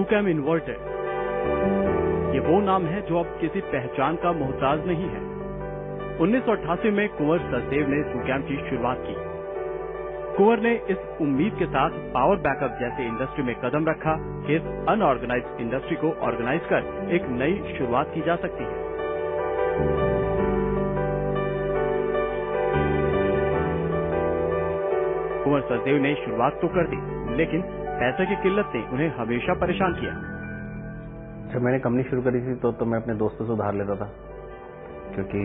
Su-Kam inverter. ये वो नाम है जो अब किसी पहचान का मोहताज नहीं है। 1988 में कुंवर सचदेव ने सुकैम की शुरुआत की। कुंवर ने इस उम्मीद के साथ पावर बैकअप जैसे इंडस्ट्री में कदम रखा कि इस अनऑर्गेनाइज्ड इंडस्ट्री को ऑर्गेनाइज कर एक नई शुरुआत की जा सकती है। कुंवर सचदेव ने शुरुआत तो कर दी, लेकिन पैसे की किल्लत ने उन्हें हमेशा परेशान किया। जब मैंने कंपनी शुरू करी थी तो मैं अपने दोस्तों से उधार लेता था, क्योंकि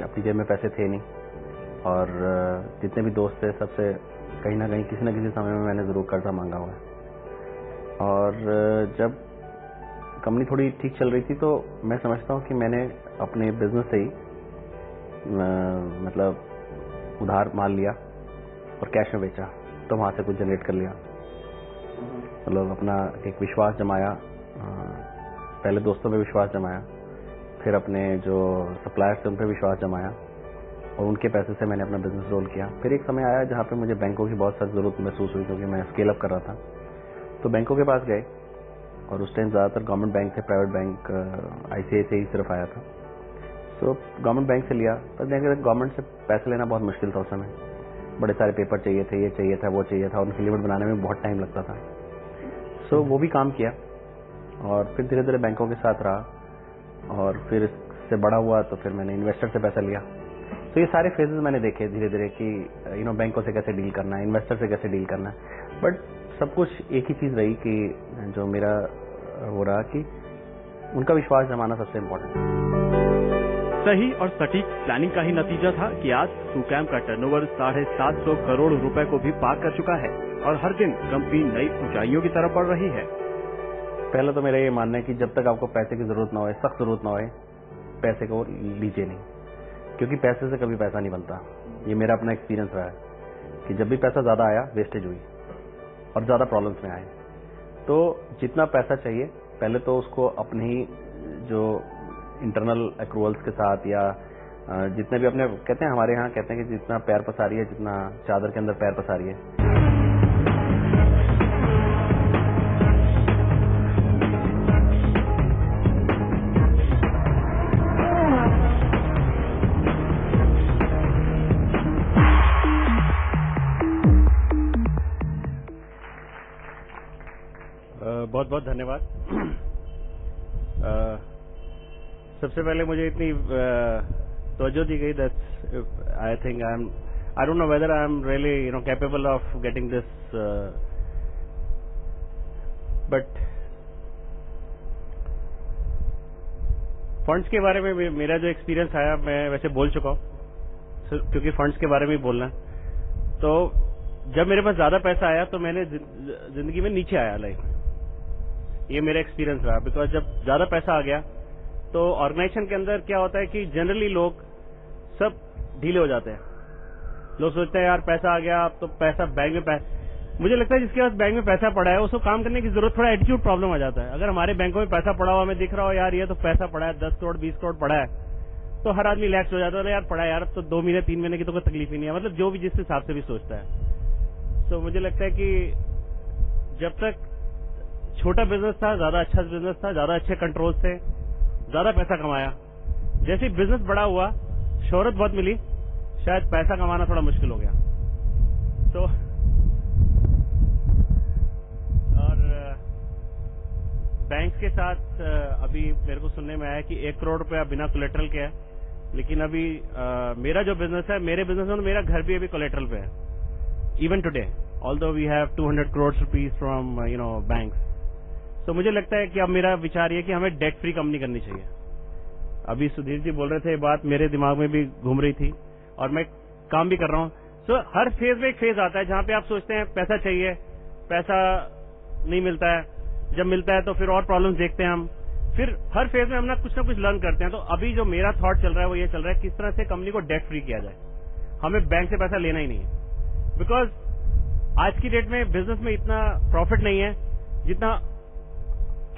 अपनी जेब में पैसे थे नहीं, और जितने भी दोस्त थे सबसे कहीं ना कहीं किसी न किसी समय में मैंने जरूर कर्जा मांगा हुआ है। और जब कंपनी थोड़ी ठीक चल रही थी तो मैं समझता हूँ कि मैंने अपने बिजनेस से ही मतलब उधार माल लिया और कैश में बेचा, तो वहां से कुछ जनरेट कर लिया। मतलब अपना एक विश्वास जमाया, पहले दोस्तों पे विश्वास जमाया, फिर अपने जो सप्लायर्स थे उन पे विश्वास जमाया, और उनके पैसे से मैंने अपना बिजनेस रोल किया। फिर एक समय आया जहाँ पे मुझे बैंकों की बहुत सख्त जरूरत महसूस हुई, क्योंकि मैं स्केल अप कर रहा था। तो बैंकों के पास गए, और उस टाइम ज्यादातर गवर्नमेंट बैंक थे, प्राइवेट बैंक आईसीआईसीआई सिर्फ आया था। तो गवर्नमेंट बैंक से लिया, पर गवर्नमेंट से पैसे लेना बहुत मुश्किल था उस समय। बड़े सारे पेपर चाहिए थे, ये चाहिए था, वो चाहिए था, उनकी लिमिट बनाने में बहुत टाइम लगता था। सो वो भी काम किया, और फिर धीरे धीरे बैंकों के साथ रहा, और फिर इससे बड़ा हुआ तो फिर मैंने इन्वेस्टर से पैसा लिया। तो ये सारे फेजेस मैंने देखे धीरे धीरे कि बैंकों से कैसे डील करना है, इन्वेस्टर से कैसे डील करना है। बट सब कुछ एक ही चीज रही कि जो मेरा वो रहा कि उनका विश्वास जमाना सबसे इम्पोर्टेंट है। सही और सटीक प्लानिंग का ही नतीजा था कि आज सुकैम का टर्नओवर 750 करोड़ रुपए को भी पार कर चुका है, और हर दिन कंपनी नई ऊंचाइयों की तरफ बढ़ रही है। पहले तो मेरा ये मानना है कि जब तक आपको पैसे की जरूरत ना हो, सख्त जरूरत ना हो, पैसे को लीजिए नहीं, क्योंकि पैसे से कभी पैसा नहीं बनता। ये मेरा अपना एक्सपीरियंस रहा है कि जब भी पैसा ज्यादा आया वेस्टेज हुई और ज्यादा प्रॉब्लम्स में आए। तो जितना पैसा चाहिए पहले तो उसको अपने ही जो इंटरनल एक्रूवल्स के साथ, या जितने भी अपने कहते हैं, हमारे यहाँ कहते हैं कि जितना पैर पसारी है, जितना चादर के अंदर पैर पसारी है, बहुत बहुत धन्यवाद। सबसे पहले मुझे इतनी तवज्जो दी गई, that's I think I don't know whether I am really capable of getting this, but funds के बारे में मेरा जो एक्सपीरियंस आया, मैं वैसे बोल चुका हूं, क्योंकि फंड्स के बारे में बोलना। तो जब मेरे पास ज्यादा पैसा आया तो मैंने जिंदगी में नीचे आया लाइफ में, ये मेरा एक्सपीरियंस रहा। बिकॉज जब ज्यादा पैसा आ गया तो ऑर्गेनाइजेशन के अंदर क्या होता है कि जनरली लोग सब ढीले हो जाते हैं। लोग सोचते हैं यार पैसा आ गया, अब तो पैसा बैंक में मुझे लगता है जिसके पास बैंक में पैसा पड़ा है उसको काम करने की जरूरत, थोड़ा एटीट्यूड प्रॉब्लम आ जाता है। अगर हमारे बैंकों में पैसा पड़ा हुआ हमें दिख रहा हो यार ये तो पैसा पड़ा है, 10 करोड़ 20 करोड़ पड़ा है, तो हर आदमी रिलैक्स हो जाता है, यार पड़ा है यार, अब तो 2 महीने 3 महीने की तो कोई तकलीफ ही नहीं है। मतलब जो भी जिस हिसाब से भी सोचता है। तो मुझे लगता है कि जब तक छोटा बिजनेस था, ज्यादा अच्छा बिजनेस था, ज्यादा अच्छे कंट्रोल थे, ज्यादा पैसा कमाया। जैसे बिजनेस बड़ा हुआ, शोहरत बहुत मिली, शायद पैसा कमाना थोड़ा मुश्किल हो गया। तो और बैंक के साथ अभी मेरे को सुनने में आया कि 1 करोड़ रुपया बिना कोलेटरल के है, लेकिन अभी मेरा जो बिजनेस है, मेरे बिजनेस में मेरा घर भी अभी कोलेटरल पे है, even today, although we have 200 crore rupees from banks. तो मुझे लगता है कि अब मेरा विचार ये कि हमें डेट फ्री कंपनी करनी चाहिए। अभी सुधीर जी बोल रहे थे, ये बात मेरे दिमाग में भी घूम रही थी, और मैं काम भी कर रहा हूँ। तो हर फेज में एक फेज आता है जहां पे आप सोचते हैं पैसा चाहिए, पैसा नहीं मिलता है, जब मिलता है तो फिर और प्रॉब्लम्स देखते हैं हम, फिर हर फेज में हम ना कुछ लर्न करते हैं। तो अभी जो मेरा थॉट चल रहा है वो ये चल रहा है किस तरह से कंपनी को डेट फ्री किया जाए। हमें बैंक से पैसा लेना ही नहीं है, बिकॉज आज की डेट में बिजनेस में इतना प्रॉफिट नहीं है जितना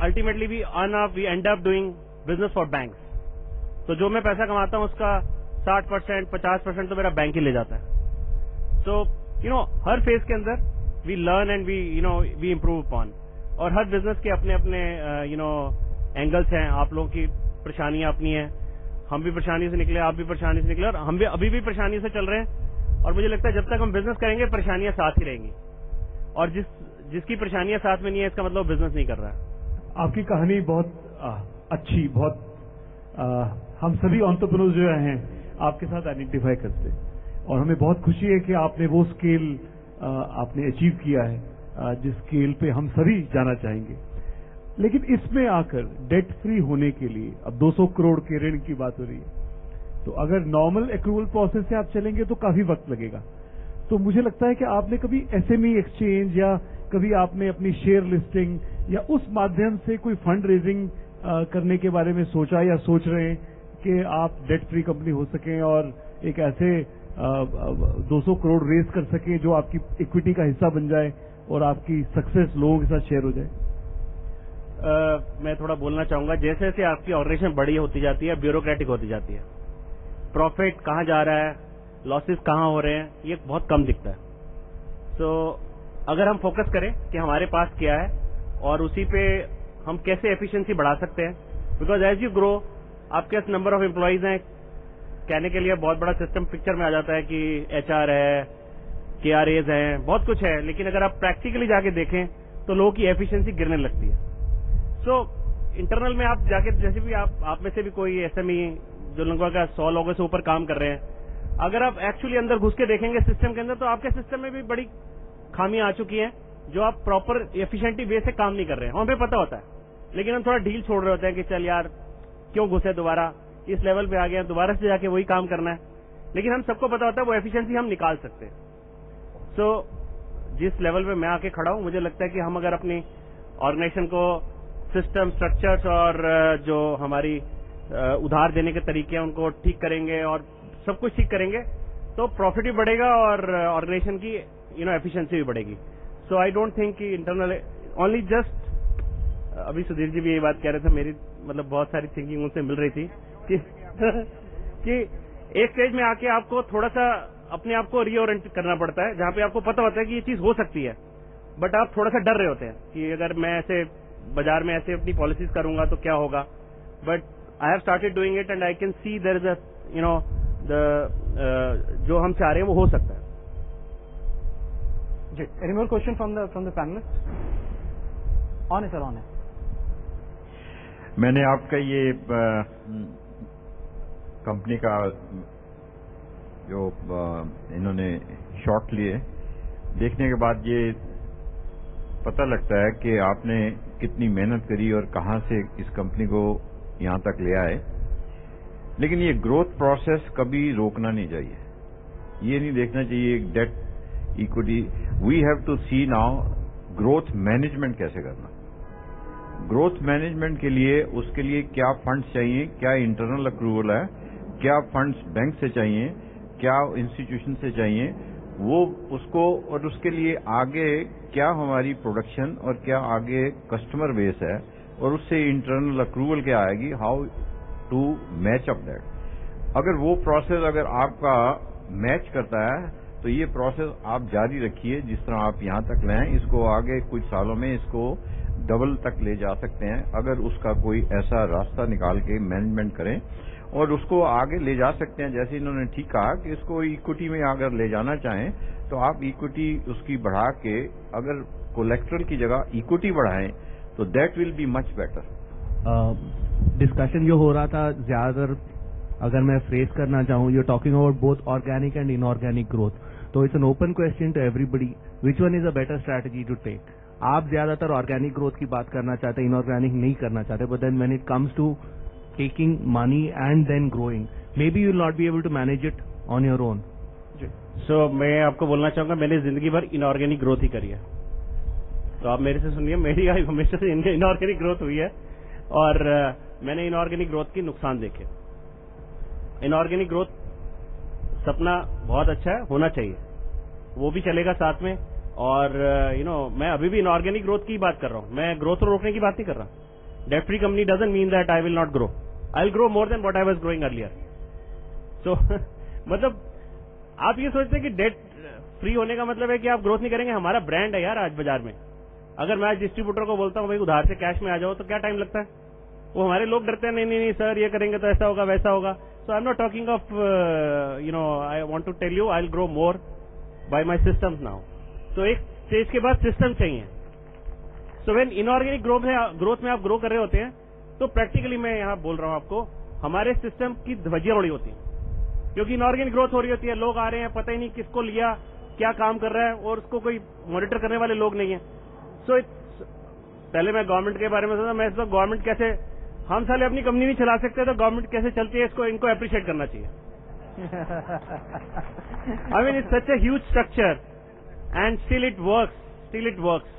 ultimately we end up doing business for banks. तो जो मैं पैसा कमाता हूं उसका 60% 50% तो मेरा बैंक ही ले जाता है। सो हर फेज के अंदर we learn and we we improve upon. और हर बिजनेस के अपने अपने एंगल्स हैं। आप लोगों की परेशानियां अपनी हैं, हम भी परेशानी से निकले, आप भी परेशानी से निकले, और हम भी अभी भी परेशानी से चल रहे हैं। और मुझे लगता है जब तक हम बिजनेस करेंगे परेशानियां साथ ही रहेंगी, और जिसकी परेशानियां साथ में नहीं है इसका मतलब बिजनेस नहीं कर रहा है। आपकी कहानी बहुत अच्छी, बहुत हम सभी एंटरप्रेन्योर्स जो हैं आपके साथ आइडेंटिफाई करते हैं, और हमें बहुत खुशी है कि आपने वो स्केल आपने अचीव किया है जिस स्केल पे हम सभी जाना चाहेंगे। लेकिन इसमें आकर डेट फ्री होने के लिए अब 200 करोड़ के ऋण की बात हो रही है, तो अगर नॉर्मल एक्रूवल प्रोसेस से आप चलेंगे तो काफी वक्त लगेगा। तो मुझे लगता है कि आपने कभी एसएमई एक्सचेंज या कभी आपने अपनी शेयर लिस्टिंग या उस माध्यम से कोई फंड रेजिंग करने के बारे में सोचा या सोच रहे हैं कि आप डेट फ्री कंपनी हो सकें और एक ऐसे 200 करोड़ रेज कर सकें जो आपकी इक्विटी का हिस्सा बन जाए और आपकी सक्सेस लोगों के साथ शेयर हो जाए? मैं थोड़ा बोलना चाहूंगा, जैसे जैसे आपकी ऑर्गेनाइजेशन बड़ी होती जाती है, ब्यूरोक्रेटिक होती जाती है, प्रॉफिट कहां जा रहा है, लॉसेस कहां हो रहे हैं, ये बहुत कम दिखता है। तो अगर हम फोकस करें कि हमारे पास क्या है और उसी पे हम कैसे एफिशिएंसी बढ़ा सकते हैं, बिकॉज एज यू ग्रो आपके पास नंबर ऑफ एम्प्लॉइज हैं, कहने के लिए बहुत बड़ा सिस्टम पिक्चर में आ जाता है कि एचआर है, केआरएज हैं, बहुत कुछ है, लेकिन अगर आप प्रैक्टिकली जाके देखें तो लोगों की एफिशिएंसी गिरने लगती है। सो इंटरनल में आप जाके, जैसे भी आप में से भी कोई एसएमई जो लगभग 100 लोगों से ऊपर काम कर रहे हैं, अगर आप एक्चुअली अंदर घुस के देखेंगे सिस्टम के अंदर, तो आपके सिस्टम में भी बड़ी खामियां आ चुकी हैं जो आप प्रॉपर एफिशिएंटली वे से काम नहीं कर रहे हैं। हमें पता होता है, लेकिन हम थोड़ा ढील छोड़ रहे होते हैं कि चल यार क्यों घुसे, दोबारा इस लेवल पे आ गया, दोबारा से जाके वही काम करना है। लेकिन हम सबको पता होता है वो एफिशिएंसी हम निकाल सकते हैं। सो जिस लेवल पे मैं आके खड़ा हूं, मुझे लगता है कि हम अगर अपनी ऑर्गेनाइजेशन को सिस्टम, स्ट्रक्चर्स और जो हमारी उधार देने के तरीके हैं उनको ठीक करेंगे और सब कुछ ठीक करेंगे तो प्रॉफिट भी बढ़ेगा और ऑर्गेनाइजेशन की एफिशिएंसी भी बढ़ेगी। सो आई डोंट थिंक कि इंटरनल ओनली जस्ट, अभी सुधीर जी भी यही बात कह रहे थे, मेरी मतलब बहुत सारी थिंकिंग उनसे मिल रही थी कि एक स्टेज में आके आपको थोड़ा सा अपने आप को रीओरिएंट करना पड़ता है, जहां पे आपको पता होता है कि ये चीज हो सकती है, बट आप थोड़ा सा डर रहे होते हैं कि अगर मैं ऐसे बाजार में ऐसे अपनी पॉलिसीज करूंगा तो क्या होगा। But I have started doing it and I can see there is a जो हम चाह रहे हैं वो हो सकता है। जी, any more question from the panellist? On है सर, ऑन है। मैंने आपका ये कंपनी का जो इन्होंने शॉट लिए, देखने के बाद ये पता लगता है कि आपने कितनी मेहनत करी और कहां से इस कंपनी को यहां तक ले आए। लेकिन ये ग्रोथ प्रोसेस कभी रोकना नहीं चाहिए, ये नहीं देखना चाहिए एक debt equity. We have to see now growth management कैसे करना। ग्रोथ मैनेजमेंट के लिए उसके लिए क्या फंड्स चाहिए, क्या इंटरनल अक्रूवल है, क्या फंड्स बैंक से चाहिए, क्या इंस्टीट्यूशन से चाहिए, वो उसको, और उसके लिए आगे क्या हमारी प्रोडक्शन और क्या आगे कस्टमर बेस है और उससे इंटरनल अक्रूवल क्या आएगी, how to match up that. अगर वो प्रोसेस अगर आपका मैच करता है तो ये प्रोसेस आप जारी रखिए, जिस तरह आप यहां तक लाएं, इसको आगे कुछ सालों में इसको डबल तक ले जा सकते हैं अगर उसका कोई ऐसा रास्ता निकाल के मैनेजमेंट करें, और उसको आगे ले जा सकते हैं। जैसे इन्होंने ठीक कहा कि इसको इक्विटी में अगर ले जाना चाहें तो आप इक्विटी उसकी बढ़ा के अगर कोलेक्ट्रल की जगह इक्विटी बढ़ाएं तो that will be much better. Discussion जो हो रहा था ज्यादातर, अगर मैं फ्रेज करना चाहूं, you talking about both organic and inorganic growth, तो it's an open question to everybody, which one is a better strategy to take? आप ज्यादातर ऑर्गेनिक ग्रोथ की बात करना चाहते हैं, इनऑर्गेनिक नहीं करना चाहते, but then when it comes to taking money and then growing, maybe you will not be able to manage it on your own. So मैं आपको बोलना चाहूंगा, मैंने जिंदगी भर इनऑर्गेनिक ग्रोथ ही करी है, तो आप मेरे से सुनिए, मेरी हमेशा से इनऑर्गेनिक ग्रोथ हुई है और मैंने इनऑर्गेनिक ग्रोथ के नुकसान देखे। इनऑर्गेनिक ग्रोथ सपना बहुत अच्छा है, होना चाहिए, वो भी चलेगा साथ में, और मैं अभी भी इनऑर्गेनिक ग्रोथ की बात कर रहा हूं, मैं ग्रोथ को रोकने की बात नहीं कर रहा। Debt free company doesn't mean that I will not grow, I will grow more than what I was growing earlier. So मतलब आप ये सोचते हैं कि डेट फ्री होने का मतलब है कि आप ग्रोथ नहीं करेंगे। हमारा ब्रांड है यार आज बाजार में, अगर मैं डिस्ट्रीब्यूटर को बोलता हूँ भाई उधार से कैश में आ जाओ, तो क्या टाइम लगता है? वो हमारे लोग डरते हैं, नहीं नहीं नहीं सर ये करेंगे तो ऐसा होगा वैसा होगा. So I am not talking of I want to tell you I will grow more by my systems now. तो एक स्टेज के बाद सिस्टम चाहिए. सो व्हेन इनऑर्गेनिक ग्रोथ में आप ग्रो कर रहे होते हैं, तो प्रैक्टिकली मैं यहाँ बोल रहा हूँ आपको, हमारे सिस्टम की धज्जियां उड़ी होती हैं, क्योंकि इनऑर्गेनिक ग्रोथ हो रही होती है. लोग आ रहे हैं, पता ही नहीं किसको लिया, क्या काम कर रहा है, और उसको कोई मॉनिटर करने वाले लोग नहीं है. सो पहले मैं गवर्नमेंट के बारे में सोचा, मैं सोचा गवर्नमेंट कैसे, हम साले अपनी कंपनी नहीं चला सकते तो गवर्नमेंट कैसे चलती है, इसको इनको अप्रिशिएट करना चाहिए. I mean it's such a huge structure and still it works.